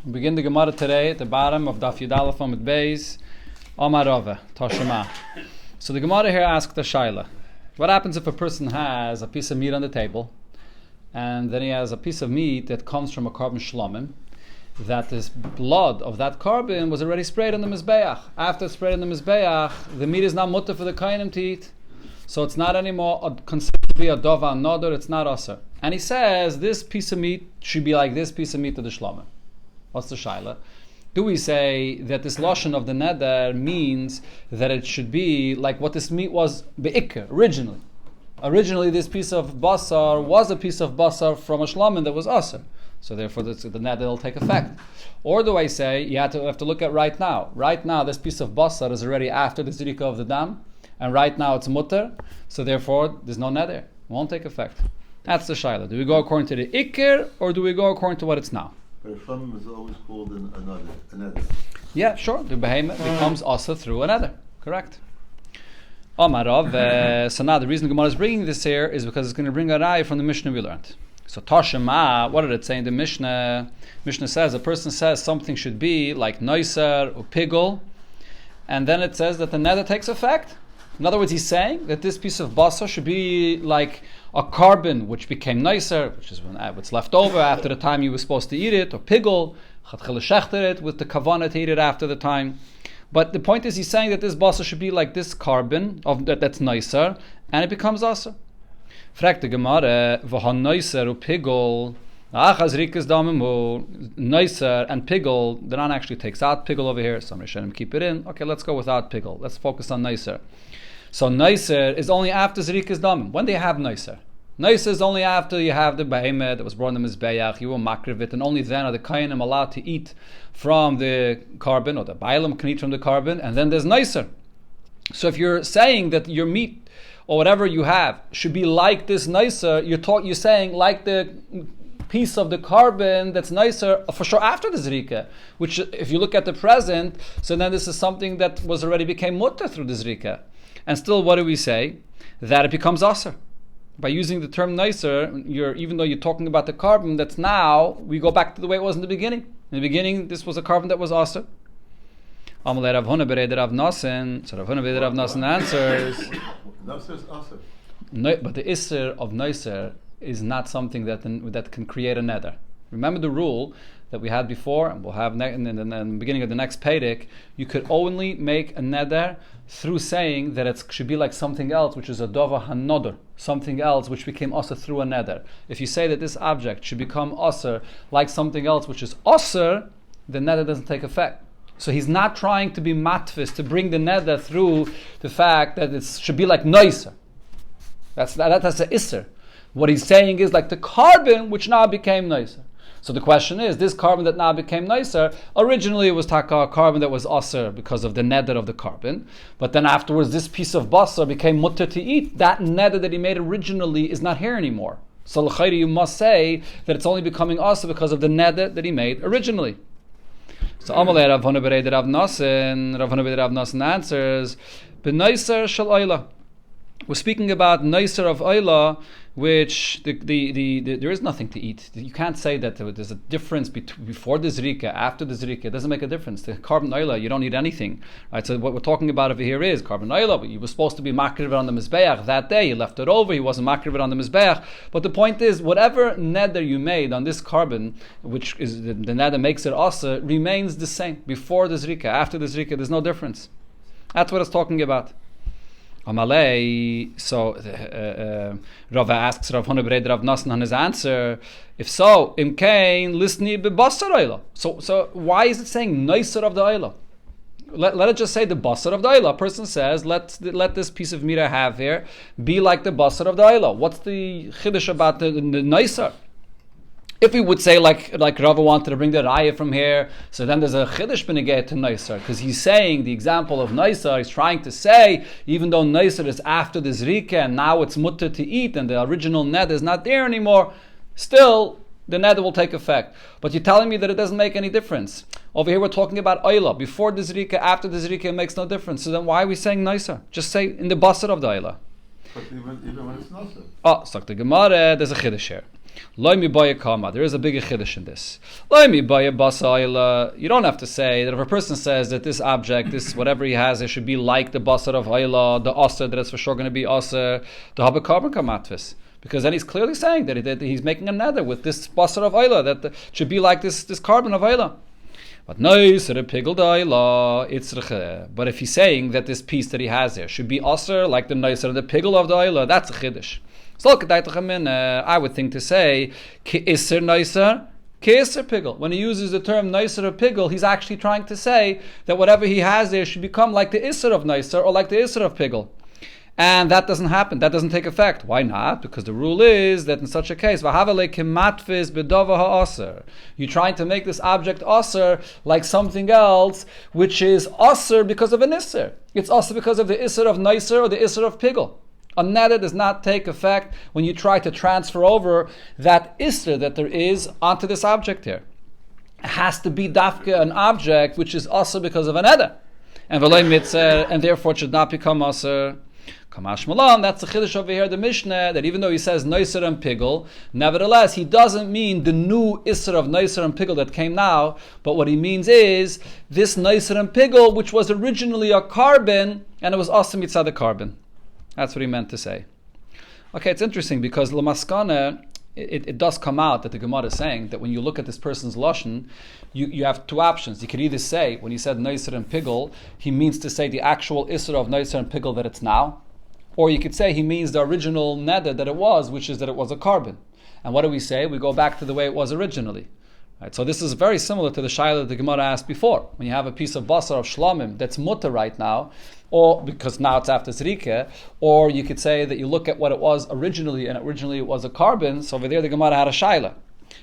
We begin the Gemara today at the bottom of Daf Yud Aleph Amud Beis, Amar Rava, Tashema. So the Gemara here asks the Shaila, what happens if a person has a piece of meat on the table, and then he has a piece of meat that comes from a carbon shlomim, that this blood of that carbon was already sprayed on the Mizbeach. After it's sprayed on the Mizbeach, the meat is not mutter for the Kohanim to eat, so it's not anymore considered to be a dova nodor, it's not aser. And he says this piece of meat should be like this piece of meat of the shlomim. What's the shaila? Do we say that this lashon of the neder means that it should be like what this meat was be'ikr originally? Originally, this piece of basar was a piece of basar from a shlamim that was aser, so therefore the neder will take effect. Or do I say you have to look at right now? Right now, this piece of basar is already after the zrika of the dam, and right now it's mutter, so therefore there's no neder, it won't take effect. That's the shaila. Do we go according to the ikr or do we go according to what it's now? But a shlamim is always called another. Yeah, sure. The behemoth becomes also through another. Correct. Omarov. So now the reason the Gemara is bringing this here is because it's going to bring a raya from the Mishnah we learned. So Tashema, what did it say in the Mishnah? Mishnah says a person says something should be like noiser or pigel, and then it says that the nether takes effect. In other words, he's saying that this piece of basa should be like a carbon which became nicer, which is what's left over after the time you were supposed to eat it, or pigel, it with the kavanah to eat it after the time. But the point is, he's saying that this basa should be like this carbon of that's nicer, and it becomes asa. Fragt the Gemara, v'han nicer u pigel, nicer and pigel. The Ran actually takes out pigel over here. Some Rishonim keep it in. Okay, let's go without pigel. Let's focus on nicer. So nicer is only after zrikas damim. When do you have nicer? Nicer is only after you have the behemoth that was brought in the mizbeach. You will makriv it, and only then are the kohanim allowed to eat from the carbon, or the bailam can eat from the carbon, and then there's nicer. So if you're saying that your meat or whatever you have should be like this nicer, you're saying like the piece of the carbon that's nicer for sure after the zrika, which if you look at the present, so then this is something that was already became mutter through the zrika. And still, what do we say? That it becomes aser. By using the term nicer, even though you're talking about the carbon that's now, we go back to the way it was in the beginning. In the beginning, this was a carbon that was aser. Amalei Rav Huna b'rei Rav Nasan. So Rav Huna b'rei Rav Nasan answers. Nicer is aser. No, but the iser of nicer is not something that can create a neder. Remember the rule that we had before, and we'll have in the beginning of the next Pedic. You could only make a neder through saying that it should be like something else, which is a dova hanodor, something else which became aser through a neder. If you say that this object should become aser like something else which is aser, the neder doesn't take effect. So he's not trying to be matfis, to bring the neder through the fact that it should be like noiser. That's the iser. What he's saying is like the carbon which now became nicer. So the question is, this carbon that now became nicer, originally it was taka carbon that was aser because of the neder of the carbon, but then afterwards this piece of basar became mutter to eat. That neder that he made originally is not here anymore. So l'chayri, you must say that it's only becoming aser because of the neder that he made originally. So Amalei Rav Huna b'rei Rav Nasan answers, b'nicer shel oila. We're speaking about nicer of oila, which there is nothing to eat. You can't say that there's a difference before the zrika, after the zrika. It doesn't make a difference. The carbon oila, you don't eat anything, right? So what we're talking about over here is carbon oila. But you were supposed to be makriv on the mizbeach that day. You left it over. He wasn't makriv on the mizbeach. But the point is, whatever neder you made on this carbon, which is the neder makes it also, remains the same before the zrika, after the zrika. There's no difference. That's what it's talking about. Amalei, so Rava asks Rav Huna b'rei Rav Nasan on his answer. If so, imkain lisni b'basar oila. So why is it saying nicer of the oila? Let it just say the basar of the oila. A person says, let this piece of meat I have here be like the basar of the oila. What's the chiddush about the nicer? If we would say like Rava wanted to bring the raya from here, so then there's a chiddush b'negei to nicer, because he's saying the example of nicer. He's trying to say even though nicer is after the zrika and now it's mutter to eat and the original neder is not there anymore, still the neder will take effect. But you're telling me that it doesn't make any difference. Over here we're talking about oila. Before the zrika, after the zrika, it makes no difference. So then why are we saying nicer? Just say in the basar of the oila. But even when it's not so. Oh, so the Gemara, there's a chiddush here. Loi mi baya kama. There is a bigger chiddush in this. Loi mi baya basa ayla. You don't have to say that if a person says that this object, this whatever he has, it should be like the basar of ayla, the aser that it's for sure going to be aser, the haba carbon kamatvis. Because then he's clearly saying that he's making a nether with this basar of ayla that should be like this carbon of ayla. But no, it's but if he's saying that this piece that he has there should be aser like the noiser and the pigel of the ayla, that's a chiddush. So I would think to say ki iser noiser, ki iser pigel. When he uses the term noiser or pigel, he's actually trying to say that whatever he has there should become like the iser of noiser or like the iser of pigel. And that doesn't happen. That doesn't take effect. Why not? Because the rule is that in such a case, you're trying to make this object aser like something else, which is aser because of an iser. It's aser because of the iser of noiser or the iser of pigel. A neder does not take effect when you try to transfer over that iser that there is onto this object here. It has to be dafka, an object which is aser because of a neder. And v'loi mitzer, and therefore it should not become aser. Kamash Malan, that's the chiddush over here, the Mishnah, that even though he says noiser and pigel, nevertheless, he doesn't mean the new isser of noiser and pigel that came now, but what he means is this noiser and pigel, which was originally a carbon, and it was also mitzad the carbon. That's what he meant to say. Okay, it's interesting because Lamaskana, it does come out that the Gemara is saying that when you look at this person's lashon, you have two options. You could either say, when he said noiser and pigel, he means to say the actual isser of noiser and pigel that it's now, or you could say he means the original neder that it was, which is that it was a carbon. And what do we say? We go back to the way it was originally. Right, so this is very similar to the shaila that the Gemara asked before. When you have a piece of basar of shlamim that's mutter right now, or because now it's after zrika, or you could say that you look at what it was originally, and originally it was a carbon, so over there the Gemara had a shaila.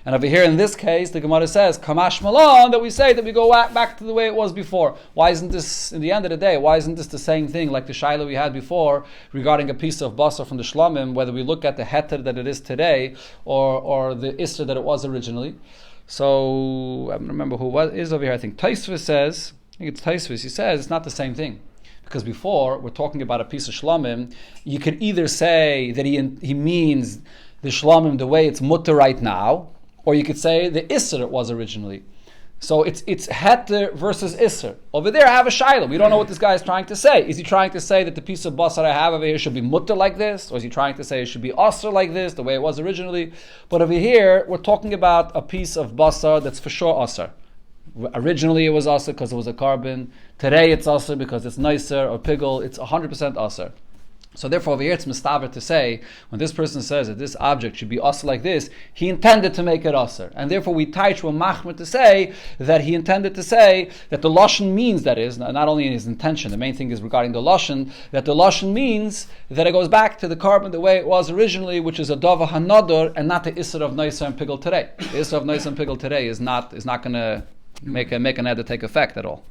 And over here in this case, the Gemara says, Kamash Malan, that we say that we go back to the way it was before. Why isn't this, in the end of the day, why isn't this the same thing like the shaila we had before regarding a piece of basar from the shlamim, whether we look at the heter that it is today, or the isser that it was originally? So, I don't remember who is over here. I think Taisvis says, he says it's not the same thing. Because before, we're talking about a piece of shlamim, you could either say that he means the shlamim the way it's mutter right now, or you could say the isser it was originally. So it's heter versus isser. Over there I have a shaila. We don't know what this guy is trying to say. Is he trying to say that the piece of basar I have over here should be mutter like this? Or is he trying to say it should be aser like this, the way it was originally? But over here, we're talking about a piece of basar that's for sure aser. Originally it was aser because it was a carbon. Today it's aser because it's nicer or pigel. It's 100% aser. So therefore over here it's mistaver to say, when this person says that this object should be aser like this, he intended to make it aser. And therefore we tie to a machmer to say that he intended to say that the lashon means, that is, not only in his intention, the main thing is regarding the lashon, that the lashon means that it goes back to the carbon the way it was originally, which is a dava hanador, and not the isser of noiser and pigel today. The isser of noiser and pigel today is not going to make an eder take effect at all.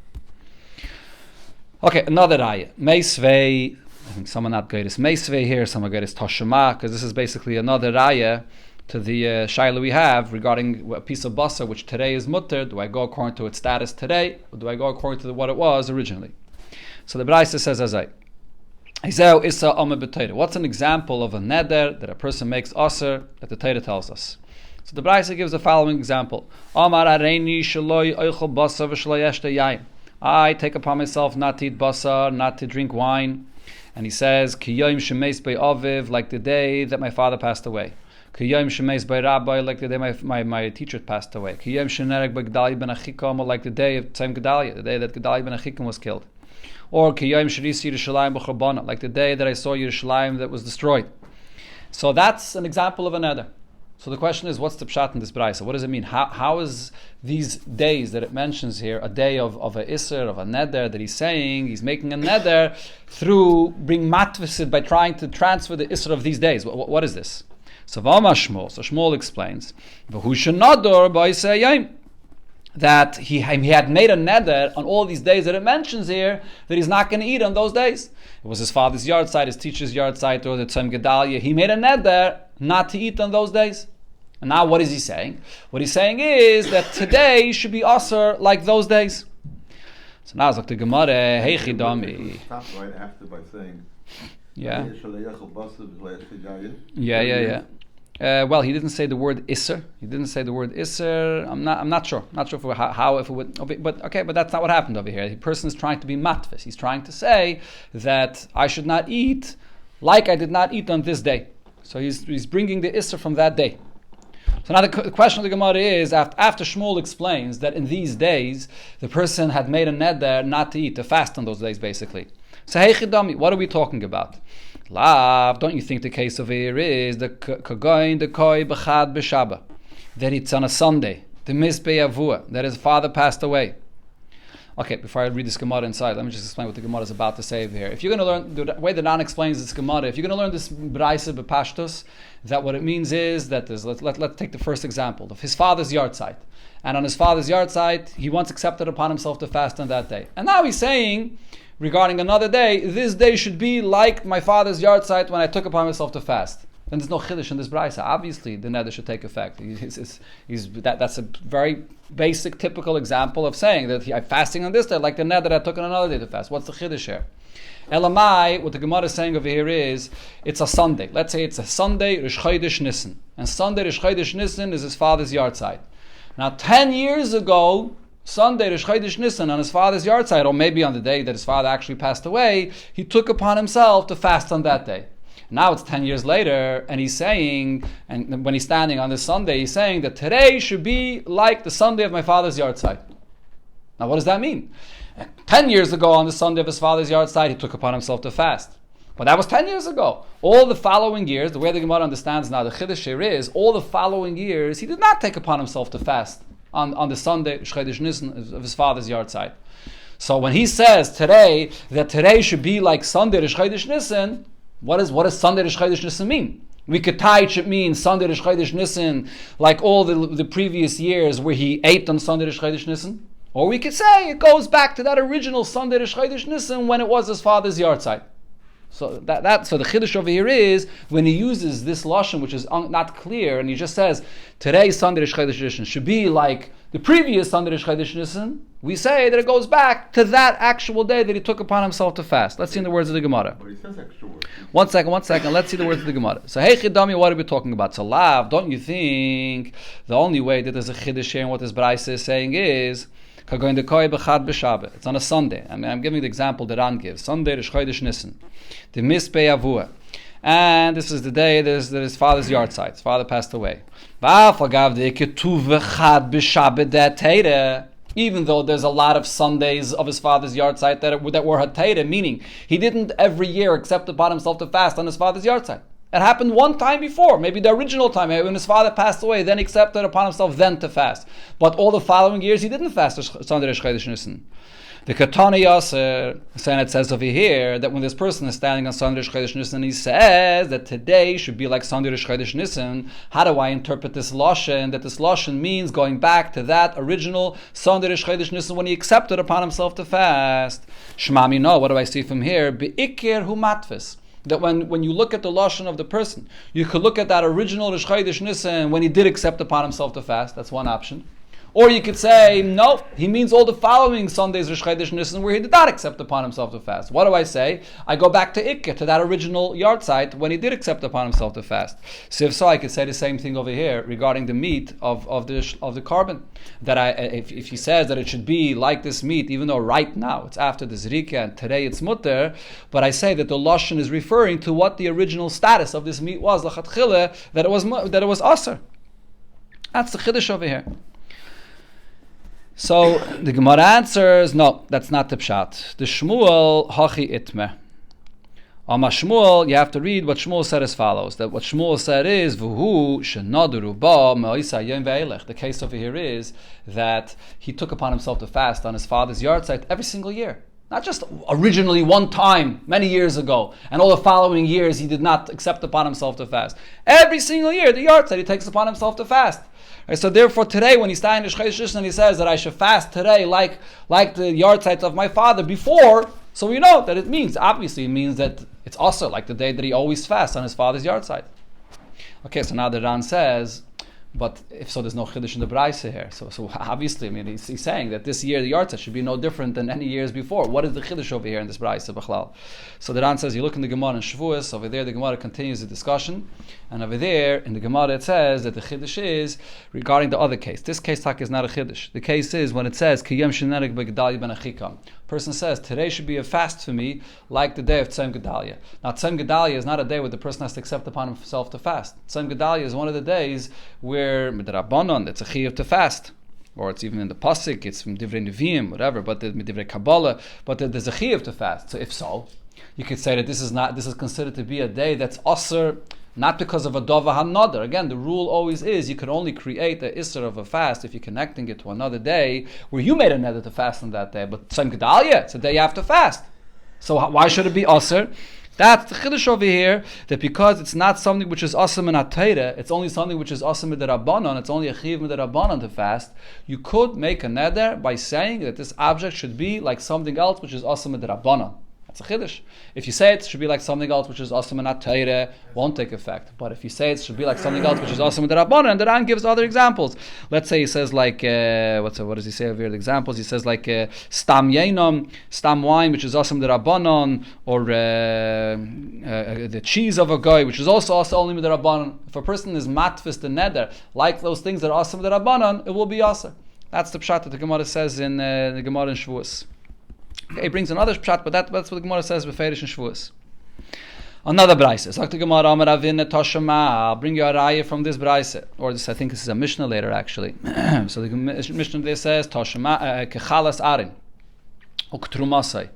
Okay, another ayah. Meisvei, I think someone not got his meisvei here, someone got his toshema, because this is basically another ayah to the shaila we have regarding a piece of basar which today is mutter. Do I go according to its status today, or do I go according to what it was originally? So the Braisa says as what's an example of a neder that a person makes aser that the Torah tells us? So the Braisa gives the following example. I take upon myself not to eat basar, not to drink wine. And he says, Kiyom shemeis bei aviv, like the day that my father passed away. Kiyom shemeis bei rabbi, like the day my teacher passed away. Kiyom shenerek bei Gedaliah ben Achikam, like the day of Tzem Gedaliah, the day that Gedaliah ben Achikam was killed. Or Kiyom sherisi Yerushalayim b'charbana, like the day that I saw Yerushalayim that was destroyed. So that's an example of a neder. So the question is, what's the pshat in this brayso? What does it mean? How is these days that it mentions here a day of a isser, of a neder, that he's saying he's making a neder through being matvisid by trying to transfer the isser of these days? What is this? So Shmuel explains, that he had made a neder on all these days that it mentions here, that he's not going to eat on those days. It was his father's yard site, his teacher's yard site, or the Tzem Gedalia. He made a neder not to eat on those days. And now what is he saying? What he's saying is that today should be aser like those days. So now it's like the Gemara, hey chidami. Stop right after by saying, Yeah. Yeah. Well, he didn't say the word isser. He didn't say the word isser. I'm not sure. Not sure how if it would. But okay, but that's not what happened over here. The person is trying to be matvis. He's trying to say that I should not eat like I did not eat on this day. So he's bringing the isser from that day. So now the question of the Gemara is, after Shmuel explains that in these days the person had made a neder not to eat, to fast on those days, basically. So hey chidami, what are we talking about? Lav, don't you think the case over here is the kagoin the koi b'chad b'shaba, that it's on a Sunday, the misbei avua, that his father passed away. Okay, before I read this Gemara inside, let me just explain what the Gemara is about to say over here. If you're going to learn the way the Ran explains this Gemara, if you're going to learn this Braisa b'Pashtus, that what it means is that let's take the first example of his father's yard site, and on his father's yard site, he once accepted upon himself to fast on that day, and now he's saying regarding another day, this day should be like my father's yard site when I took upon myself to fast. Then there's no chiddush in this brayso. Obviously, the neder should take effect. That's a very basic, typical example of saying that I'm fasting on this day, like the neder I took on another day to fast. What's the chiddush here? Elamai, what the Gemara is saying over here is, it's a Sunday. Let's say it's a Sunday, Rosh Chodesh Nisan. And Sunday, Rosh Chodesh Nisan is his father's yard site. Now, 10 years ago, Sunday, Rosh Chodesh Nisan, on his father's yard site, or maybe on the day that his father actually passed away, he took upon himself to fast on that day. Now it's 10 years later, and he's saying, and when he's standing on this Sunday, he's saying that today should be like the Sunday of my father's yard site. Now what does that mean? 10 years ago, on the Sunday of his father's yard site, he took upon himself to fast. But that was 10 years ago. All the following years, the way the Gemara understands now, the Chiddush here is, all the following years, he did not take upon himself to fast on the Sunday, Chodesh Nisan, of his father's yard site. So when he says today, that today should be like Sunday, Chodesh Nisan, what does Sunday, Chodesh Nisan mean? We could tie it should mean Sunday, Chodesh Nisan, like all the previous years where he ate on Sunday, Chodesh Nisan. Or we could say it goes back to that original Sunday, Chodesh Nisan, when it was his father's yard site. So so the chiddush over here is when he uses this lashon, which is not clear, and he just says today's Sunday Rosh Chodesh Nisan should be like the previous Sunday Rosh Chodesh Nisan. We say that it goes back to that actual day that he took upon himself to fast. Let's see in the words of the Gemara. But he says extra words. One second. Let's see the words of the Gemara. So hey chidami, what are we talking about? So lav, don't you think the only way that there's a chiddush here and what this Braisa is saying is it's on a Sunday. I mean, I'm giving the example that Ran gives. Sunday, Rosh Chodesh Nisan. The Mispei Avua. And this is the day that his father's yard site. His father passed away. Even though there's a lot of Sundays of his father's yard site that were Hatera, meaning he didn't every year accept upon himself to fast on his father's yard site. It happened one time before, maybe the original time, when his father passed away, then he accepted upon himself then to fast. But all the following years he didn't fast Sunday Rosh Chodesh Nisan. The Katana Yasser, and it says over here that when this person is standing on Sunday Rosh Chodesh Nisan, he says that today should be like Sunday Rosh Chodesh Nisan. How do I interpret this lashon? That this lashon means going back to that original Sunday Rosh Chodesh Nisan when he accepted upon himself to fast. Shmami, no, what do I see from here? Be'ikir hu matvis. That when you look at the lashon of the person, you could look at that original Rosh Chodesh Nisan when he did accept upon himself to fast. That's one option. Or you could say, no, he means all the following Sundays Rosh Chodesh Nisan where he did not accept upon himself to fast. What do I say? I go back to Ikke, to that original yard site when he did accept upon himself to fast. So if so, I could say the same thing over here regarding the meat of the carbon. That if he says that it should be like this meat, even though right now it's after the Zrika and today it's mutter, but I say that the lashon is referring to what the original status of this meat was, lachatchila, that it was aser. That's the chiddush over here. So the Gemara answers, no, that's not the pshat. The Shmuel hachi itme. Ama Shmuel, you have to read what Shmuel said as follows. That what Shmuel said is, V'hu shenadru ba me'isa yom ve'elech. The case over here is that he took upon himself to fast on his father's yard site every single year. Not just originally one time, many years ago, and all the following years he did not accept upon himself to fast. Every single year, the yard site, he takes upon himself to fast. Right, so therefore today when he's standing in Rosh Chodesh and he says that I should fast today like the yard site of my father before, so we know that it means that it's also like the day that he always fasts on his father's yard site. Okay, so now the Ran says, But if so, there's no chiddush in the brayse here. So obviously, I mean, he's saying that this year the yardset should be no different than any years before. What is the chiddush over here in this brayse b'chlal? So the Ran says, you look in the Gemara in Shavuos. Over there, the Gemara continues the discussion, and over there in the Gemara it says that the chiddush is regarding the other case. This case is not a chiddush. The case is when it says kiyem shenerek b'gedalia ben achikam. Person says today should be a fast for me, like the day of Tzem Gedalia. Now Tzem Gedalia is not a day where the person has to accept upon himself to fast. Tzem Gedalia is one of the days where midrabanon, it's a chiyuv to fast, or it's even in the pasuk, it's from divrei neviim, whatever. But there's divrei kabbalah, but there's a chiyuv to fast. So if so, you could say that this is considered to be a day that's asur, not because of a dova hanodar. Again, the rule always is you could only create the isser of a fast if you're connecting it to another day where you made a neder to fast on that day. But Tzem Gedalia, it's a day you have to fast. So why should it be asur? That's the chiddush over here, that because it's not something which is asur min ha-Torah, it's only something which is asur min derabanan, it's only a chiyuv min derabanan to fast, you could make a neder by saying that this object should be like something else which is asur min derabanan. That's a chiddush. If you say it should be like something else which is asur min ha-Torah, won't take effect. But if you say it should be like something else which is asur min derabanan, and the Ran gives other examples. Let's say he says like what does he say over here? The examples he says like stam yeinom, stam wine which is asur min derabanan, or the cheese of a guy which is also asur only min derabanan. If a person is matfis the neder like those things that are asur min derabanan, it will be asur. That's the pshat that the Gemara says in the Gemara in Shavuos. Okay, he brings another pshat, but that's what the Gemara says with Ferish and Shavuos. Another brayse. Sagt the Gemara, Amar Avin Toshama. I'll bring you a raya from this brayse, or this. I think this is a Mishnah later, actually. So the Mishnah there says Toshama kechalas arin uktrumasai.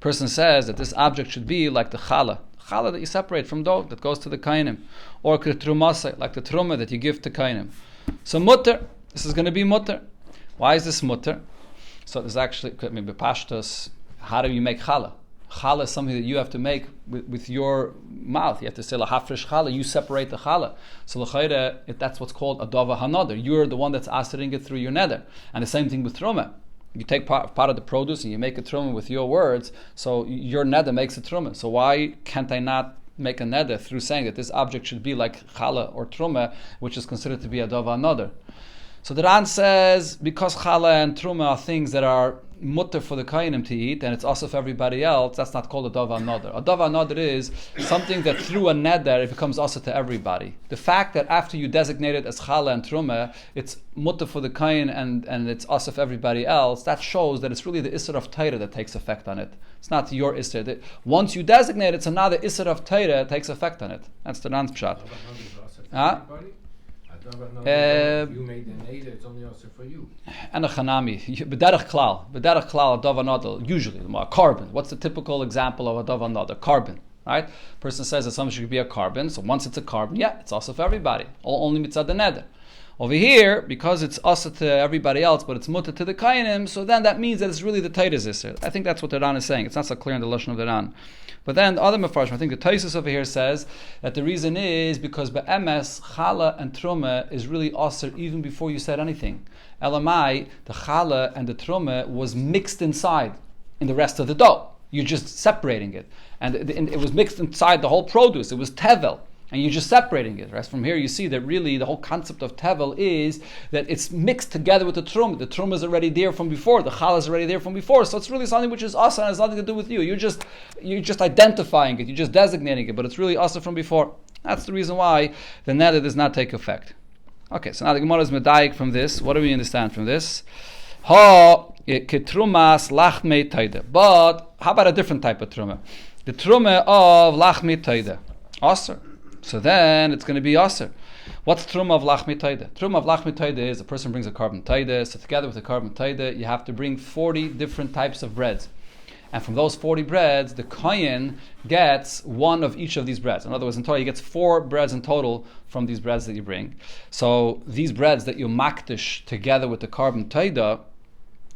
Person says that this object should be like the chala that you separate from dough that goes to the kainim, or ketrumasai, like the truma that you give to kainim. So mutter. This is going to be mutter. Why is this mutter? So there's actually maybe pashtos. How do you make challah? Challah is something that you have to make with your mouth. You have to say lahafresh challah. You separate the challah. So l'chayre, that's what's called a dava hanodar. You're the one that's asering it through your neder. And the same thing with truma. You take part of the produce and you make a truma with your words. So your neder makes a truma. So why can't I not make a neder through saying that this object should be like challah or truma, which is considered to be a dava hanodar? So the Ran says, because challah and truma are things that are mutter for the kainim to eat, and it's also for everybody else, that's not called a dava nodar. A dava nodar is something that through a neder, it becomes also to everybody. The fact that after you designate it as challah and truma, it's mutter for the kain and it's also for everybody else, that shows that it's really the isser of Torah that takes effect on it. It's not your isser. Once you designate it, so now the isser of Torah takes effect on it. That's the Ran's pshat. You made the neder, it's only also for you. And a chanami, b'derech klal, a dava nodal, usually a carbon. What's the typical example of a dava nodal? Carbon, right? Person says that something should be a carbon, so once it's a carbon, yeah, it's also for everybody. Only mitzad the neder. Over here, because it's also to everybody else, but it's mutter to the kainim, so then that means that it's really the Torah's isser. I think that's what the Ran is saying. It's not so clear in the lashon of the Ran. But then the other mefarshim, I think the Taisus over here says that the reason is because be'emes, challah and truma is really aser even before you said anything. Elamai, the challah and the truma was mixed inside in the rest of the dough. You're just separating it. And it was mixed inside the whole produce. It was tevel. And you're just separating it. Right? From here you see that really the whole concept of tevel is that it's mixed together with the truma. The truma is already there from before. The challah is already there from before. So it's really something which is asa and has nothing to do with you. You're just identifying it. You're just designating it. But it's really asa from before. That's the reason why the neder does not take effect. Okay, so now the Gemara is medayik from this. What do we understand from this? Ketrumas lachmei taida. But how about a different type of truma? The truma of lachmei taida. Aser. So then it's going to be aser. What's truma of lachmi taida? Truma of lachmi taida is a person brings a carbon taida. So together with the carbon taida, you have to bring 40 different types of breads. And from those 40 breads, the kohen gets one of each of these breads. In other words, in total, he gets 4 breads in total from these breads that you bring. So these breads that you makdish together with the carbon taida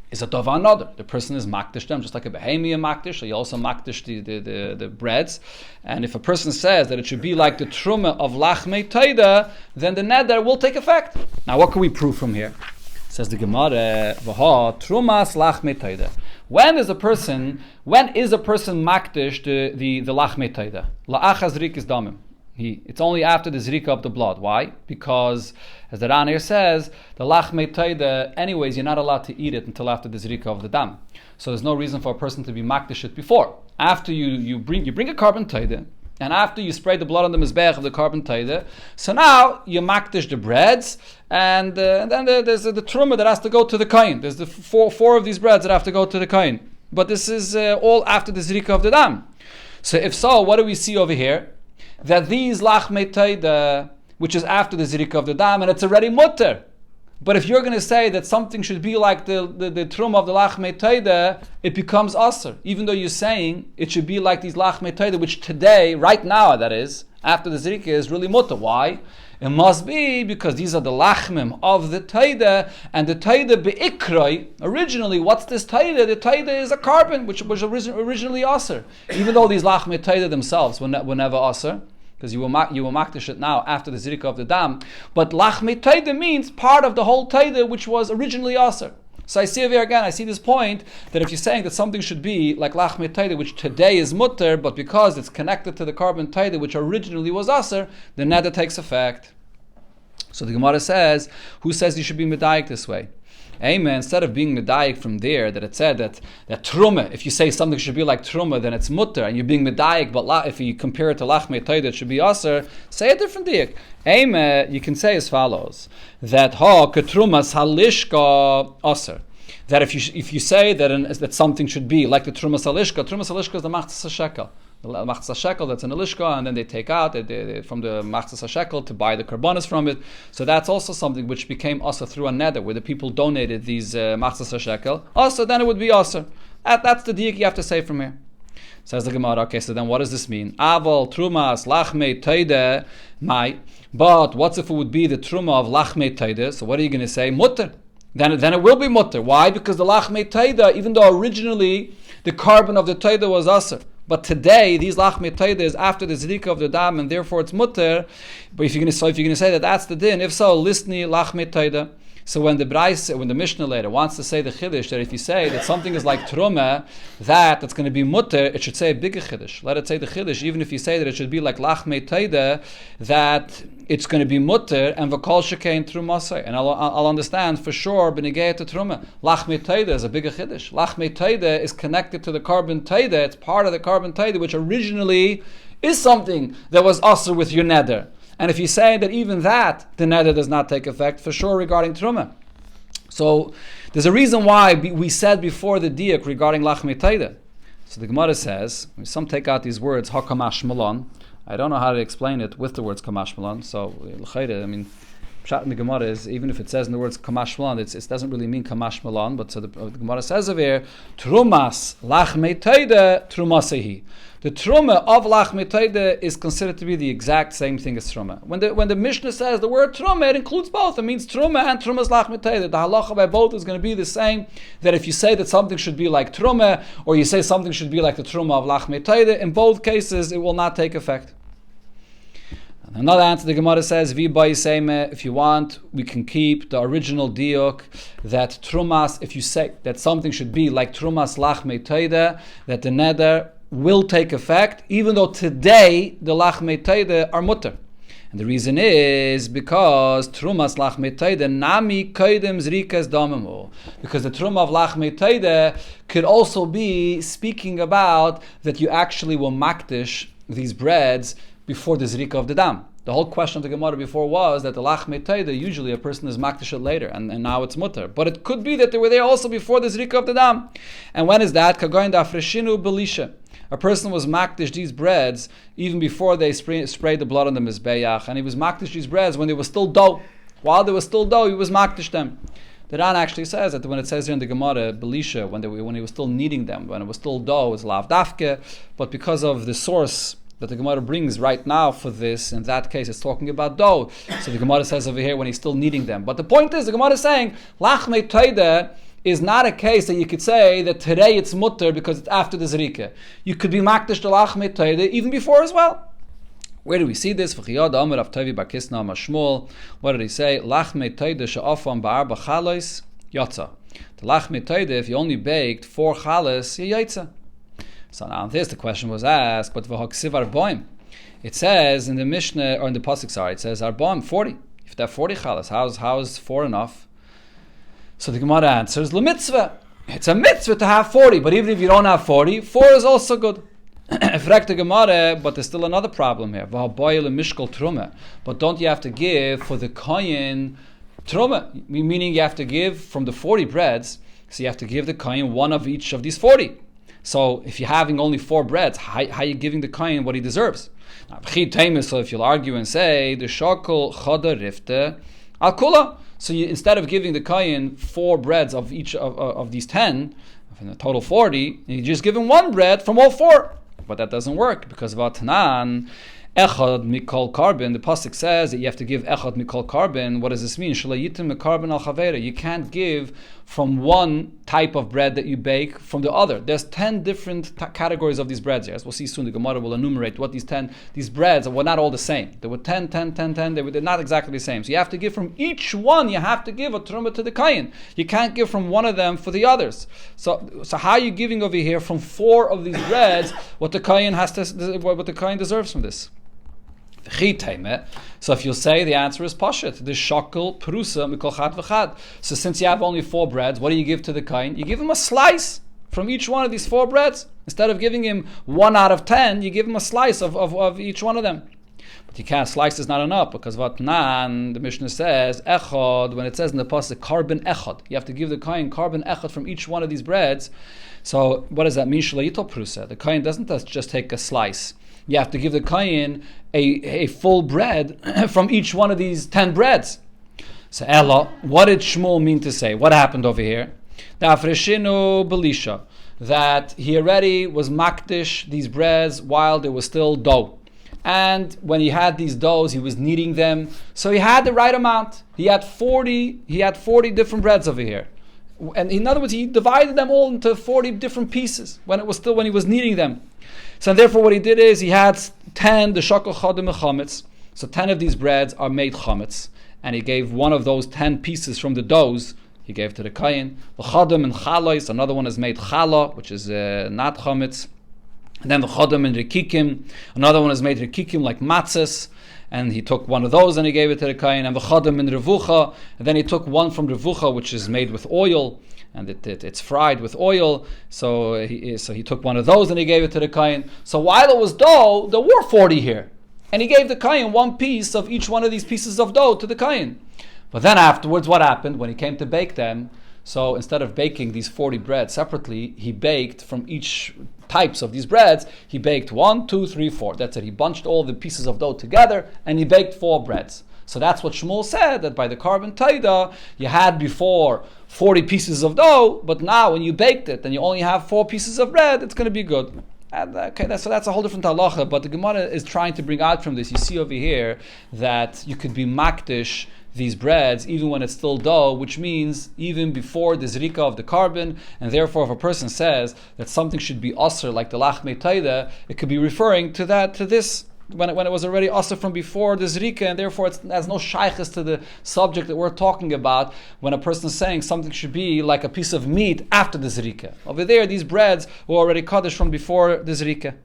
is a dova nodar. The person is makdish them, just like a behemia makdish, so you also makdish the breads. And if a person says that it should be like the truma of lachmei taida, then the neder will take effect. Now what can we prove from here? Says the Gemara, Vaha, trumas lachmei taida. When is a person makdish the lachmei taida? La'achaz rikis damim. It's only after the zrika of the blood. Why? Because, as the Ran here says, the lachmei taida, anyways, you're not allowed to eat it until after the zrika of the dam. So there's no reason for a person to be makdish it before. After you bring a carbon taida, and after you spray the blood on the mizbeach of the carbon taida, so now you makdish the breads, and then there's the truma that has to go to the kain. There's the four of these breads that have to go to the kain. But this is all after the zrika of the dam. So if so, what do we see over here? That these lachmei taida, which is after the zrika of the dam, and it's already mutter. But if you're going to say that something should be like the truma of the lachmei taida, it becomes aser. Even though you're saying it should be like these lachmei taida, which today, right now, that is, after the zrika, is really mutter. Why? It must be because these are the lachmim of the taida, and the taida be'ikroi. Originally, what's this taida? The taida is a carbon, which was originally aser. Even though these lachmei taida themselves were never aser, because you will makdish it now after the zrika of the dam. But lachmei taida means part of the whole taida, which was originally aser. So I see over here again, I see this point, that if you're saying that something should be like lachmei taida, which today is mutter, but because it's connected to the carbon taida, which originally was aser, the neder takes effect. So the Gemara says, who says you should be medayik this way? Amen. Instead of being medayik from there, that it said that truma, if you say something should be like truma, then it's mutter, and you're being medayik, but if you compare it to lachmei taida, it should be aser, say a different diak. Amen. You can say as follows, that ketrumas halishka aser. That if you say that something should be like the trumas halishka is the machzas shekel. The machzas shekel, that's an alishka, and then they take out from the machzas shekel to buy the karbanas from it. So that's also something which became asa through a neder, where the people donated these machzas shekel. Also, then it would be asa. That's the diak you have to say from here. Says the Gemara. Okay, so then what does this mean? Aval trumas lachmei taida mai. But what if it would be the truma of lachmei taida? So what are you going to say? Mutter. Then it will be mutter. Why? Because the lachmei taida, even though originally the carbon of the taida was aser, but today these lachmei taida is after the zrika of the dam, and therefore it's mutter. But if you're going to say that that's the din, if so, listni lachmei taida. So when the Mishnah later wants to say the chiddush, that if you say that something is like truma, that's going to be mutter, it should say a bigger chiddush. Let it say the chiddush, even if you say that it should be like lachmei taida, that it's going to be mutter, and v'kol shekein trumasai. And I'll understand for sure b'negei to truma. Lachmei taida is a bigger chiddush. Lachmei taida is connected to the carbon taida. It's part of the carbon taida, which originally is something that was aser with your neder. And if you say that even that, the neder does not take effect, for sure regarding truma. So there's a reason why we said before the diak regarding lachmei taida. So the Gemara says, some take out these words, hakamash malon. I don't know how to explain it with the words kamash malon. So, pshat in the Gemara is, even if it says in the words kamash malon, it doesn't really mean kamash malon. But so the Gemara says over here, trumas lachmei taida trumasehi. The truma of lachmei taida is considered to be the exact same thing as truma. When the Mishnah says the word truma, it includes both. It means truma and trumas lachmei taida. The halacha by both is going to be the same. That if you say that something should be like truma, or you say something should be like the truma of lachmei taida, in both cases it will not take effect. Another answer, the Gemara says, if you want, we can keep the original diuk that trumas, if you say that something should be like trumas lachmei taida, that the neder will take effect, even though today the lachmei taida are mutter. And the reason is because trumas lachmei taida nami koidem zrikas damemu. Because the truma of lachmei taida could also be speaking about that you actually will makdish these breads before the zrika of the dam. The whole question of the Gemara before was that the lachmei taida, usually a person is makdish it later, and now it's mutter. But it could be that they were there also before the zrika of the dam. And when is that? Kagoin dafreshinu belisha. A person was makdish these breads even before they sprayed the blood on the mizbeach, and he was makdish these breads when they were still dough. While they were still dough, he was makdish them. The Ran actually says that when it says here in the Gemara, belisha, when he was still kneading them, when it was still dough, it was lav dafke, but because of the source that the Gemara brings right now for this, in that case it's talking about dough. So the Gemara says over here when he's still kneading them. But the point is, the Gemara is saying, lachmei taida is not a case that you could say that today it's mutter because it's after the zrika. You could be makdish the lachmei taida even before as well. Where do we see this? What did he say? Lachmei taida she'afam ba'arba chalois yotza. The lachmei taida, if you only baked 4 chalas, you yotza. So now this the question was asked, but v'haksivar boim. It says in the Mishnah, or in the Pasuk, sorry, it says, Arba'im, 40. If they have 40 chalas, how is 4 enough? So the Gemara answers, L'mitzvah. It's a mitzvah to have 40, but even if you don't have 40, 4 is also good. Fragt the Gemara, but there's still another problem here. But don't you have to give for the kohen truma? Meaning you have to give from the 40 breads, so you have to give the kohen one of each of these 40. So if you're having only 4 breads, how are you giving the kohen what he deserves? So if you'll argue and say, the shakol chada rifte al kula, so instead of giving the kohen 4 breads of each of these 10, in a total 40, you just give him 1 bread from all 4. But that doesn't work because Vatanan echad mikol carbon. The pasuk says that you have to give echad mikol carbon. What does this mean? Shalayitim carbon al chavera. You can't give from one type of bread that you bake from the other. There's 10 different categories of these breads here. As we'll see soon, the Gemara will enumerate what these breads were not all the same. There were 10. They're not exactly the same. So you have to give from each one. You have to give a truma to the kohen. You can't give from one of them for the others. So how are you giving over here from 4 of these breads what the kohen deserves from this? So if you'll say, the answer is pashat, the shakel perusa mikol chad v'chad. So since you have only 4 breads, what do you give to the kohen? You give him a slice from each one of these 4 breads. Instead of giving him 1 out of 10, you give him a slice of each one of them. But you can't, slice is not enough, because vatnan, the Mishnah says, echad, when it says in the pasuk, carbon echad, you have to give the kohen carbon echad from each one of these breads. So what does that mean? Shalayito perusa. The kohen doesn't just take a slice. You have to give the kohen a full bread from each one of these 10 breads. So Ella, what did Shmuel mean to say? What happened over here? That he already was makdish these breads while there was still dough. And when he had these doughs, he was kneading them. So he had the right amount. He had 40 different breads over here. And in other words, he divided them all into 40 different pieces when he was kneading them. So therefore what he did is he had 10, the shakel chadim chametz. So 10 of these breads are made chametz. And he gave one of those 10 pieces from the doughs, he gave to the kohen. The chadim and chalois, another one is made chala, which is not chametz. And then the chadim and rikikim, another one is made rikikim like matzahs. And he took one of those and he gave it to the kohen. And the chadim and revucha, and then he took one from revucha, which is made with oil. And it's fried with oil, so he took one of those and he gave it to the kohen. So while it was dough, there were 40 here, and he gave the kohen 1 piece of each one of these pieces of dough to the kohen. But then afterwards, what happened when he came to bake them? So instead of baking these 40 breads separately, he baked from each types of these breads. He baked 1, 2, 3, 4. That's it. He bunched all the pieces of dough together and he baked 4 breads. So that's what Shmuel said, that by the carbon taida, you had before 40 pieces of dough, but now when you baked it and you only have 4 pieces of bread, it's going to be good. And, so that's a whole different halacha, but the Gemara is trying to bring out from this, you see over here, that you could be makdish these breads even when it's still dough, which means even before the zrika of the carbon, and therefore if a person says that something should be asr like the lachmei taida, it could be referring to this when it was already asr from before the zrika, and therefore it has no shaykhs to the subject that we're talking about when a person is saying something should be like a piece of meat after the zrika. Over there, these breads were already kaddish from before the zrika.